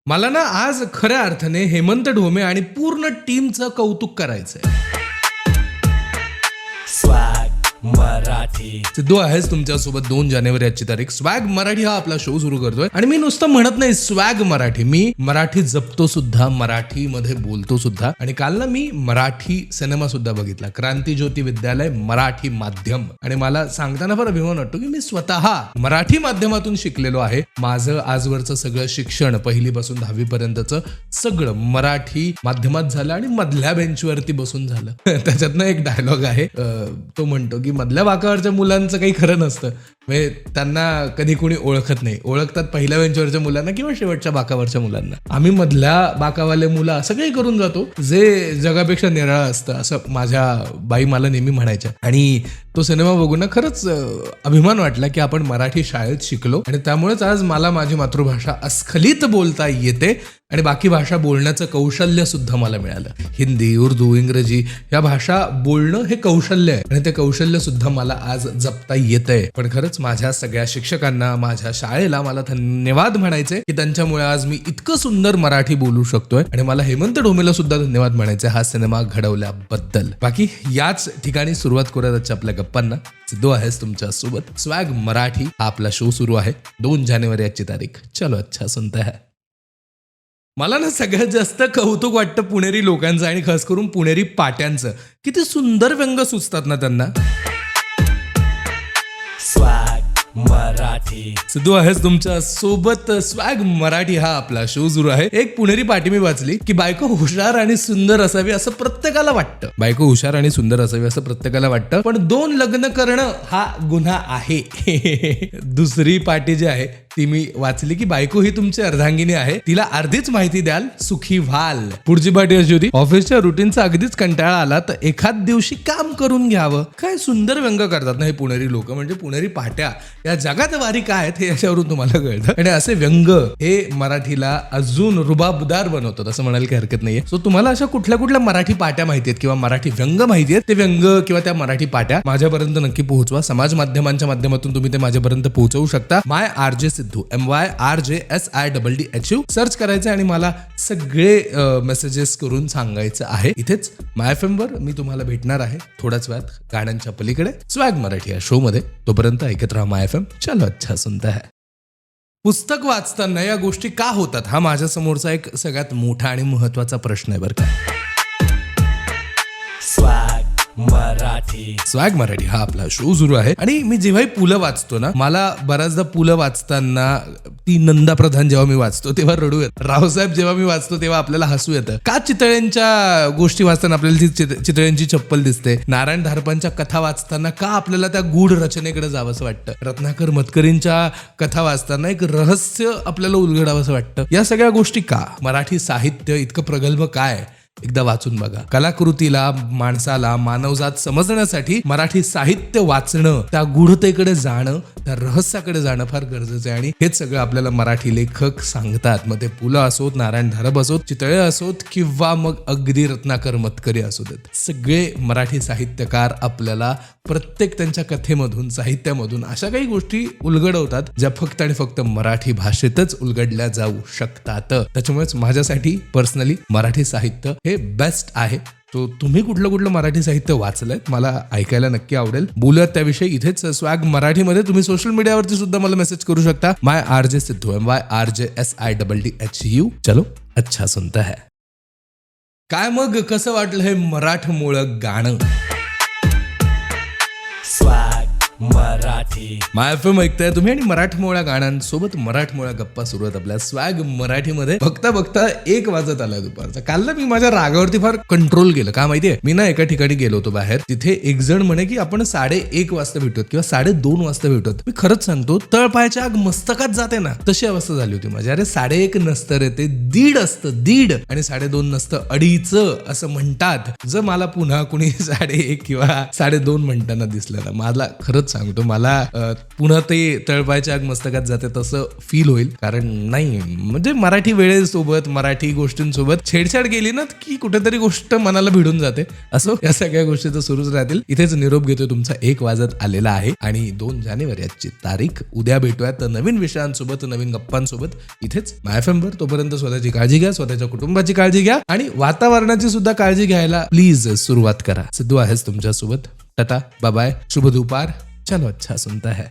मला ना आज खऱ्या अर्थाने हेमंत ढोमे आणि पूर्ण टीमचं कौतुक करायचंय. मराठी सिद्धू आहेच तुमच्यासोबत 2 जानेवारी आजची तारीख. स्वॅग मराठी हा आपला शो सुरू करतोय आणि मी नुसतं म्हणत नाही स्वॅग मराठी, मी मराठी जपतो सुद्धा, मराठीमध्ये बोलतो सुद्धा. आणि काल ना मी मराठी सिनेमा सुद्धा बघितला, क्रांती ज्योती विद्यालय मराठी माध्यम. आणि मला सांगताना फार अभिमान वाटतो की मी स्वतः मराठी माध्यमातून शिकलेलो आहे. माझं आजवरचं सगळं शिक्षण 1ली पासून 10वी पर्यंतचं सगळं मराठी माध्यमात झालं आणि मधल्या बेंचवरती बसून झालं. त्याच्यातनं एक डायलॉग आहे, तो म्हणतो की मधल्या बाकावरच्या मुलांचं काही खरं नसतं, म्हणजे त्यांना कधी कोणी ओळखत नाही, ओळखतात पहिल्या बेंचवरच्या मुलांना किंवा शेवटच्या बाकावरच्या मुलांना. आम्ही मधल्या बाकावाले मुलं असं काही करून जातो जे जगापेक्षा निराळं असतं, असं माझ्या बाई मला नेहमी म्हणायच्या. आणि तो सिनेमा बघून ना खरंच अभिमान वाटला की आपण मराठी शाळेत शिकलो आणि त्यामुळेच आज मला माझी मातृभाषा अस्खलित बोलता येते आणि बाकी भाषा बोलण्याचं कौशल्य सुद्धा मला मिळालं. हिंदी, उर्दू, इंग्रजी या भाषा बोलणं हे कौशल्य आहे आणि ते कौशल्य सुद्धा मला आज जपता येतंय. पण खरंच माझ्या सगळ्या शिक्षकांना, माझ्या शाळेला मला धन्यवाद म्हणायचे की त्यांच्यामुळे आज मी इतकं सुंदर मराठी बोलू शकतोय. आणि मला हेमंत ढोमेला सुद्धा धन्यवाद म्हणायचे हा सिनेमा घडवल्याबद्दल. बाकी याच ठिकाणी सुरुवात करूयात आपल्या गप्पांना. सिद्धू आहेस तुमच्या सोबत. स्वॅग मराठी हा आपला शो सुरू आहे. 2 जानेवारी आजची तारीख. चलो अच्छा सुनते है. मला ना सगळ्यात जास्त कौतुक वाटतं पुणेरी लोकांचं आणि खास करून पुणेरी पाट्यांचं. किती सुंदर व्यंग सुचतात ना त्यांना. मराठी सिद्धू आहेस तुमच्या सोबत. स्वॅग मराठी हा आपला शो सुरू आहे. एक पुणेरी पाटी मी वाचली की बायको हुशार आणि सुंदर असावी असं प्रत्येकाला वाटतं. बायको हुशार आणि सुंदर असावी असं प्रत्येकाला वाटतं, पण 2 लग्न करणं हा गुन्हा आहे. दुसरी पाटी जी आहे ती मी वाचली की बायको ही तुमची अर्धांगिनी आहे, तिला अर्धीच माहिती द्याल सुखी व्हाल. पुढची पाटी अशी होती, ऑफिसच्या रुटीनचा अगदीच कंटाळा आला तर एखाद दिवशी काम करून घ्यावं. काय सुंदर व्यंग करतात ना हे पुणेरी लोक. म्हणजे पुणेरी पाट्या या जगात वारी काय आहेत हे याच्यावरून तुम्हाला कळतं. आणि असे व्यंग हे मराठीला अजून रुबाबदार बनवतात असं म्हणायला काही हरकत नाहीये. सो तुम्हाला अशा कुठल्या कुठल्या मराठी पाट्या माहिती आहेत किंवा मराठी व्यंग माहिती आहेत, ते व्यंग किंवा त्या मराठी पाट्या माझ्यापर्यंत नक्की पोहोचवा. समाज माध्यमांच्या माध्यमातून तुम्ही ते माझ्यापर्यंत पोहोचवू शकता. माय आरजे सिद्धू, MYRJSIDDHU सर्च करायचं आणि मला सगळे मेसेजेस करून सांगायचं आहे. इथेच माय FM वर मी तुम्हाला भेटणार आहे थोड्याच वेळात गाण्यांच्या पलीकडे स्वॅग मराठी या शो मध्ये. तोपर्यंत ऐकत राहा माय FM. चलो अच्छा सुनते है. पुस्तक वाचताना या गोष्टी का होतात हा माझ्या समोरचा एक सगळ्यात मोठा आणि महत्वाचा प्रश्न आहे बरं का. स्वॅग मराठी हा आपला शो सुरू आहे आणि मी जेव्हाही पुलं वाचतो ना, मला बऱ्याचदा पुलं वाचताना ती नंदा प्रधान जेव्हा मी वाचतो तेव्हा रडू येतं. रावसाहेब जेव्हा मी वाचतो तेव्हा आपल्याला हसू येतं. का चितळ्यांच्या गोष्टी वाचताना आपल्याला ती चितळ्यांची चप्पल दिसते. नारायण धारपांच्या कथा वाचताना का आपल्याला त्या गूढ रचनेकडे जावंसं वाटतं. रत्नाकर मतकरींच्या कथा वाचताना एक रहस्य आपल्याला उलगडावंसं वाटतं. या सगळ्या गोष्टी का? मराठी साहित्य इतकं प्रगल्भ काय? एकदा वाचून बघा. कलाकृतीला, माणसाला, मानवजात समजण्यासाठी मराठी साहित्य वाचणं, त्या गूढतेकडे जाणं, त्या रहस्याकडे जाणं फार गरजेचं आहे. आणि हेच सगळं आपल्याला मराठी लेखक सांगतात. मग ते पुलं असोत, नारायण धारप असोत, चितळे असोत किंवा मग अगदी रत्नाकर मतकरी असू देत. सगळे मराठी साहित्यकार आपल्याला प्रत्येक त्यांच्या कथेमधून, साहित्यामधून अशा काही गोष्टी उलगडवतात ज्या फक्त आणि फक्त मराठी भाषेतच उलगडल्या जाऊ शकतात. त्याच्यामुळेच माझ्यासाठी पर्सनली मराठी साहित्य हे बेस्ट आहे. तो तुम्ही कुठलं मराठी साहित्य वाचलंय मला ऐकायला नक्की आवडेल. बोलूयात त्याविषयी इथेच स्वॅग मराठीमध्ये. तुम्ही सोशल मीडियावरती सुद्धा मला मेसेज करू शकता. माय आरजे सिद्धू, MYRJSIDDHU. चलो अच्छा सुनता है. काय मग कसं वाटलं हे मराठमोळं गाणं? मराठी माय FM ऐकताय तुम्ही आणि मराठमोळ्या गाण्यांसोबत मराठमोळ्या गप्पा सुरू आहेत आपल्या स्वॅग मराठीमध्ये. बघता बघता 1 वाजत आलाय दुपारचा. काल ना मी माझ्या रागावरती फार कंट्रोल केलं. का माहितीये, मी ना एका ठिकाणी गेलो होतो बाहेर. तिथे एक जण म्हणे की आपण 1:30 वाजता भेटूत किंवा 2:30 वाजता भेटूत. मी खरंच सांगतो, तळपायच्या आग मस्तकात जाते ना तशी अवस्था झाली होती माझी. अरे 1:30 नसतं रे, ते 1:30 असतं, 1:30 आणि 2:30 नसतं, 2:30 असं म्हणतात. जर मला पुन्हा कुणी 1:30 किंवा 2:30 म्हणताना दिसलं ना, मला खरंच खरंच सांगतो मला पुन्हा ते तळपायच्या आग मस्तकात जाते तसं फील होईल. कारण नाही म्हणजे मराठी वेळेसोबत मराठी गोष्टींसोबत छेडछाड केली ना की कुठेतरी गोष्ट मनाला भिडून जाते. असो या सगळ्या गोष्टी तर सुरूच राहतील. इथेच निरोप घेतोय. तुमचा 1 वाजत आलेला आहे आणि 2 जानेवारी आजची तारीख. उद्या भेटूयात नवीन विषयांसोबत नवीन गप्पांसोबत इथेच MyFM वर. तोपर्यंत स्वतःची काळजी घ्या, स्वतःच्या कुटुंबाची काळजी घ्या आणि वातावरणाची सुद्धा काळजी घ्यायला प्लीज सुरुवात करा. सिद्धू आहेस तुमच्यासोबत. टाटा बाय बाय, शुभ दुपार. चलो अच्छा सुनता है.